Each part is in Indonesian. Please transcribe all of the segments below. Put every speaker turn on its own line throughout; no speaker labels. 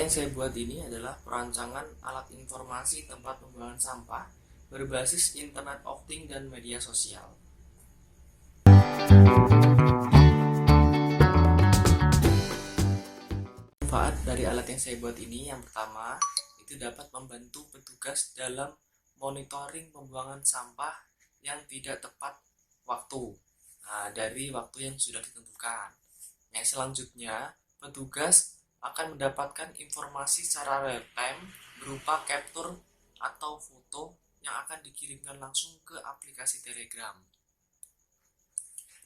yang saya buat ini adalah perancangan alat informasi tempat pembuangan sampah berbasis Internet of Things dan media sosial. Manfaat dari alat yang saya buat ini yang pertama itu dapat membantu petugas dalam monitoring pembuangan sampah yang tidak tepat waktu dari waktu yang sudah ditentukan. Yang selanjutnya, petugas akan mendapatkan informasi secara real time berupa capture atau foto yang akan dikirimkan langsung ke aplikasi Telegram.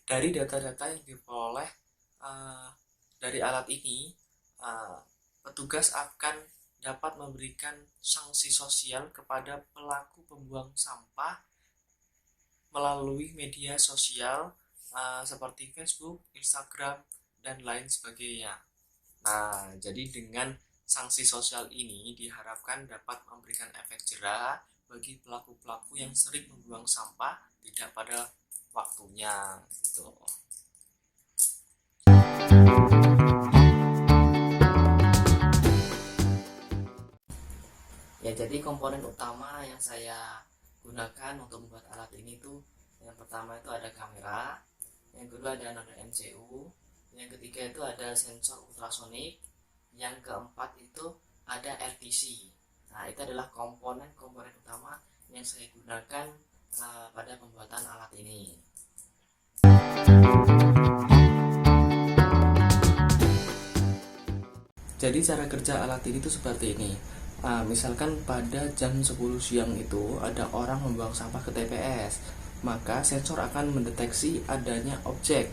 Dari data-data yang diperoleh dari alat ini, petugas akan dapat memberikan sanksi sosial kepada pelaku pembuang sampah melalui media sosial seperti Facebook, Instagram, dan lain sebagainya. Nah, jadi dengan sanksi sosial ini diharapkan dapat memberikan efek jera bagi pelaku-pelaku yang sering membuang sampah tidak pada waktunya gitu. Ya, jadi komponen utama yang saya gunakan untuk membuat alat ini tuh yang pertama itu ada kamera, yang kedua ada noda MCU, yang ketiga itu ada sensor ultrasonik, yang keempat itu ada RTC. Nah, itu adalah komponen-komponen utama yang saya gunakan pada pembuatan alat ini. Jadi cara kerja alat ini tuh seperti ini. Misalkan pada jam 10 siang itu ada orang membuang sampah ke TPS, maka sensor akan mendeteksi adanya objek.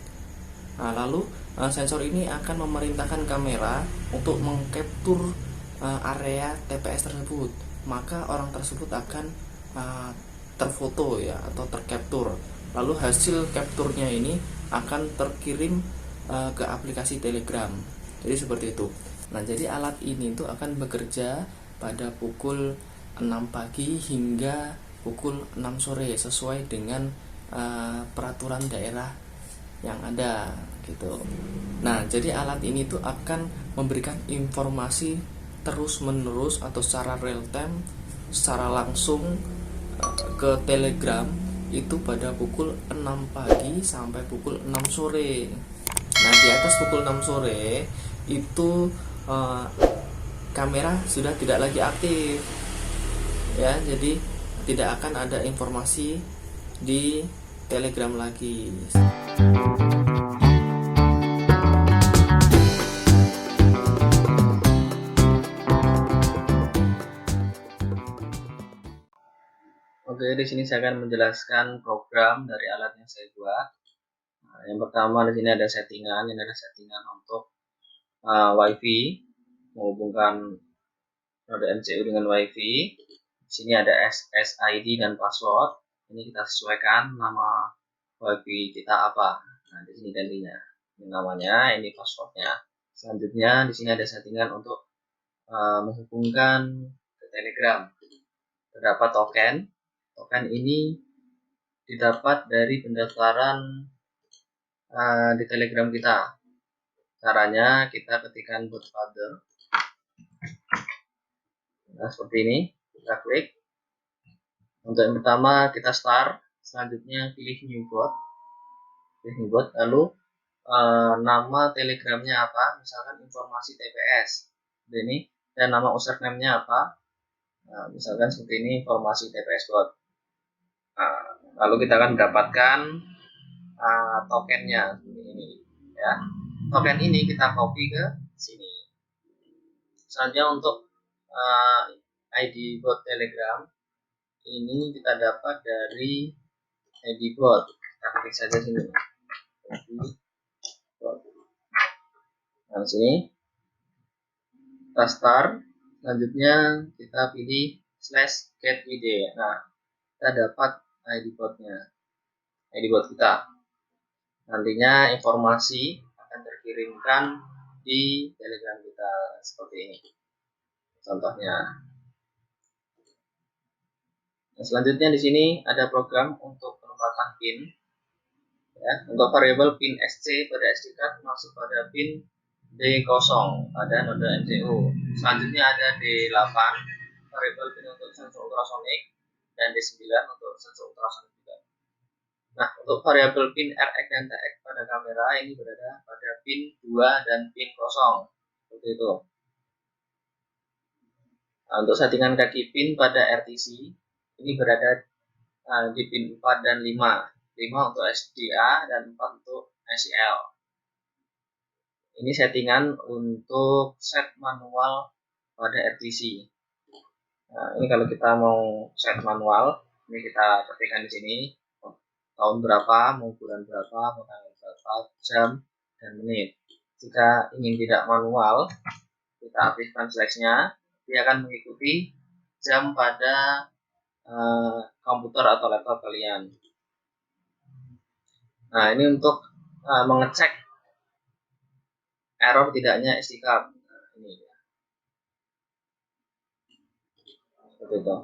Lalu sensor ini akan memerintahkan kamera untuk mengcapture area TPS tersebut. Maka orang tersebut akan terfoto ya atau tercapture. Lalu hasil capture-nya ini akan terkirim ke aplikasi Telegram. Jadi seperti itu. Nah, jadi alat ini tuh akan bekerja pada pukul 6 pagi hingga pukul 6 sore sesuai dengan peraturan daerah yang ada gitu. Nah, jadi alat ini tuh akan memberikan informasi terus-menerus atau secara real time, secara langsung ke Telegram itu pada pukul 6 pagi sampai pukul 6 sore. Nah, di atas pukul 6 sore itu kamera sudah tidak lagi aktif ya, jadi tidak akan ada informasi di Telegram lagi. Oke, di sini saya akan menjelaskan program dari alat yang saya buat. Nah, yang pertama di sini ada settingan, ini ada settingan untuk WiFi, menghubungkan noda MCU dengan WiFi. Di sini ada SSID dan password. Ini kita sesuaikan nama WiFi kita apa. Nah, di sini gantinya. Ini namanya, ini passwordnya. Selanjutnya di sini ada settingan untuk menghubungkan ke Telegram. Terdapat token. Token ini didapat dari pendaftaran di Telegram kita. Caranya kita ketikkan bot folder. Nah, seperti ini. Kita klik. Untuk yang pertama kita start. Selanjutnya pilih new bot. Lalu nama telegramnya apa, misalkan informasi TPS ini, dan nama username-nya apa. Nah, misalkan seperti ini, informasi TPS bot. Lalu kita akan mendapatkan tokennya seperti ini ya. Token ini kita copy ke sini. Selanjutnya untuk ID bot Telegram ini kita dapat dari ID bot. Kita ketik saja sini. Nah, sini kita start. Selanjutnya kita pilih /get_id. Nah, kita dapat ID botnya, ID bot kita. Nantinya informasi akan terkirimkan di Telegram kita seperti ini. Contohnya. Nah, selanjutnya di sini ada program untuk penempatan pin. Ya, untuk variabel pin SC pada SD card masuk pada pin D0 pada noda MCU. Selanjutnya ada D8 variable pin untuk sensor ultrasonik dan D9 untuk sensor ultrasonik juga. Nah, untuk variabel pin RX dan TX pada kamera ini berada pada pin 2 dan pin 0 seperti itu. Nah, untuk settingan kaki pin pada RTC ini berada di pin 4 dan 5. 5 untuk SDA dan 4 untuk SCL. Ini settingan untuk set manual pada RTC. Nah, ini kalau kita mau set manual, ini kita ketikkan di sini tahun berapa, mau bulan berapa, mau tanggal berapa, jam dan menit. Jika ingin tidak manual, kita aktifkan flashnya, dia akan mengikuti jam pada komputer atau laptop kalian. Nah, ini untuk mengecek error tidaknya SD card. Nah, ini seperti itu.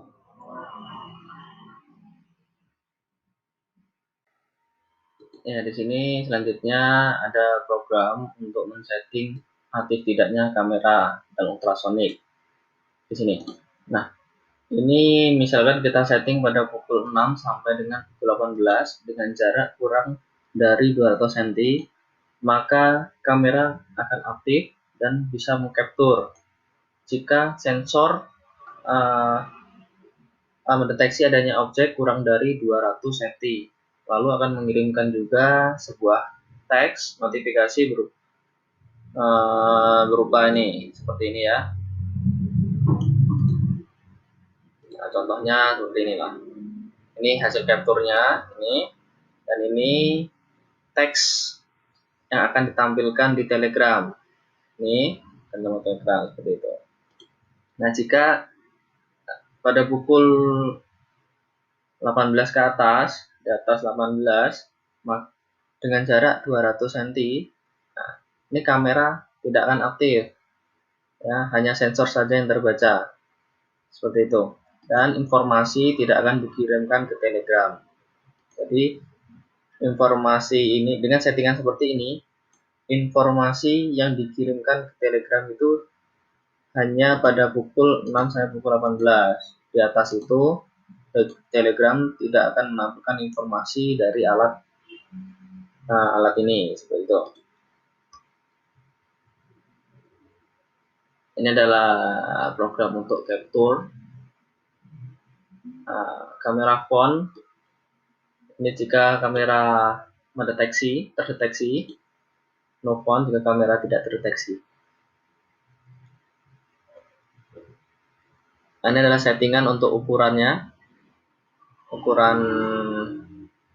Ya, di sini selanjutnya ada program untuk men-setting aktif tidaknya kamera dan ultrasonik di sini. Nah, ini misalkan kita setting pada pukul 6 sampai dengan pukul 18 dengan jarak kurang dari 200 cm, maka kamera akan aktif dan bisa mengcapture jika sensor mendeteksi adanya objek kurang dari 200 cm. Lalu akan mengirimkan juga sebuah teks notifikasi berupa ini, seperti ini ya. Nah, contohnya seperti ini lah. Ini hasil capture-nya ini, dan ini teks yang akan ditampilkan di Telegram. Ini akan Telegram seperti itu. Nah, jika pada pukul 18 ke atas, di atas 18 dengan jarak 200 cm, nah, ini kamera tidak akan aktif ya, hanya sensor saja yang terbaca seperti itu, dan informasi tidak akan dikirimkan ke Telegram. Jadi informasi ini dengan settingan seperti ini, informasi yang dikirimkan ke Telegram itu hanya pada pukul 6 sampai pukul 18. Di atas itu Telegram tidak akan menampilkan informasi dari alat ini seperti itu. Ini adalah program untuk capture kamera phone. Ini jika kamera terdeteksi, no phone jika kamera tidak terdeteksi. Ini adalah settingan untuk ukurannya, ukuran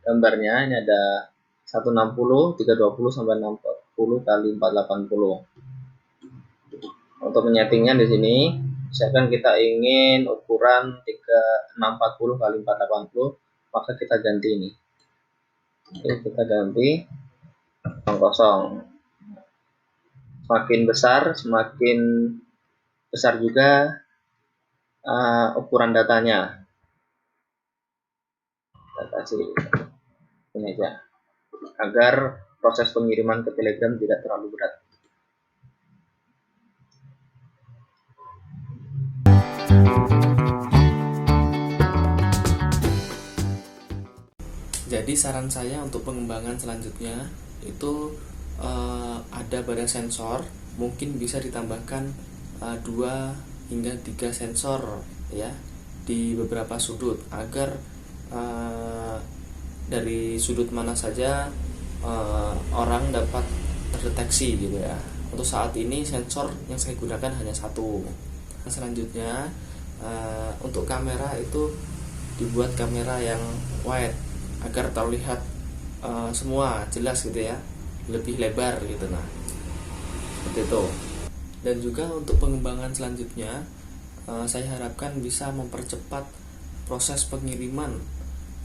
gambarnya. Ini ada 160, 320 sampai 640 kali 480. Untuk menyetingnya di sini, misalkan kita ingin ukuran 640 kali 480, maka kita ganti ini. Oke, kita ganti 0. Semakin besar juga ukuran datanya. Kita kasih ini aja, agar proses pengiriman ke Telegram tidak terlalu berat. Jadi saran saya untuk pengembangan selanjutnya itu ada pada sensor, mungkin bisa ditambahkan 2 hingga 3 sensor ya di beberapa sudut, agar dari sudut mana saja orang dapat terdeteksi gitu ya. Untuk saat ini sensor yang saya gunakan hanya 1. Nah, selanjutnya untuk kamera itu dibuat kamera yang wide agar terlihat semua jelas gitu ya, lebih lebar gitu. Nah, seperti itu. Dan juga untuk pengembangan selanjutnya, saya harapkan bisa mempercepat proses pengiriman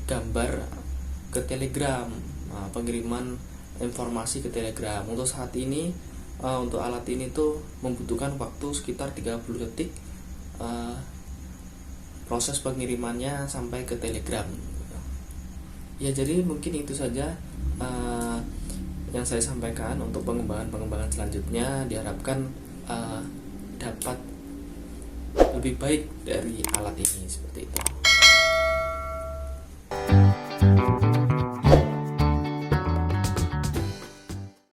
gambar ke Telegram, pengiriman informasi ke Telegram. Untuk saat ini, untuk alat ini tuh membutuhkan waktu sekitar 30 detik proses pengirimannya sampai ke Telegram. Ya, jadi mungkin itu saja yang saya sampaikan. Untuk pengembangan selanjutnya diharapkan dapat lebih baik dari alat ini seperti itu.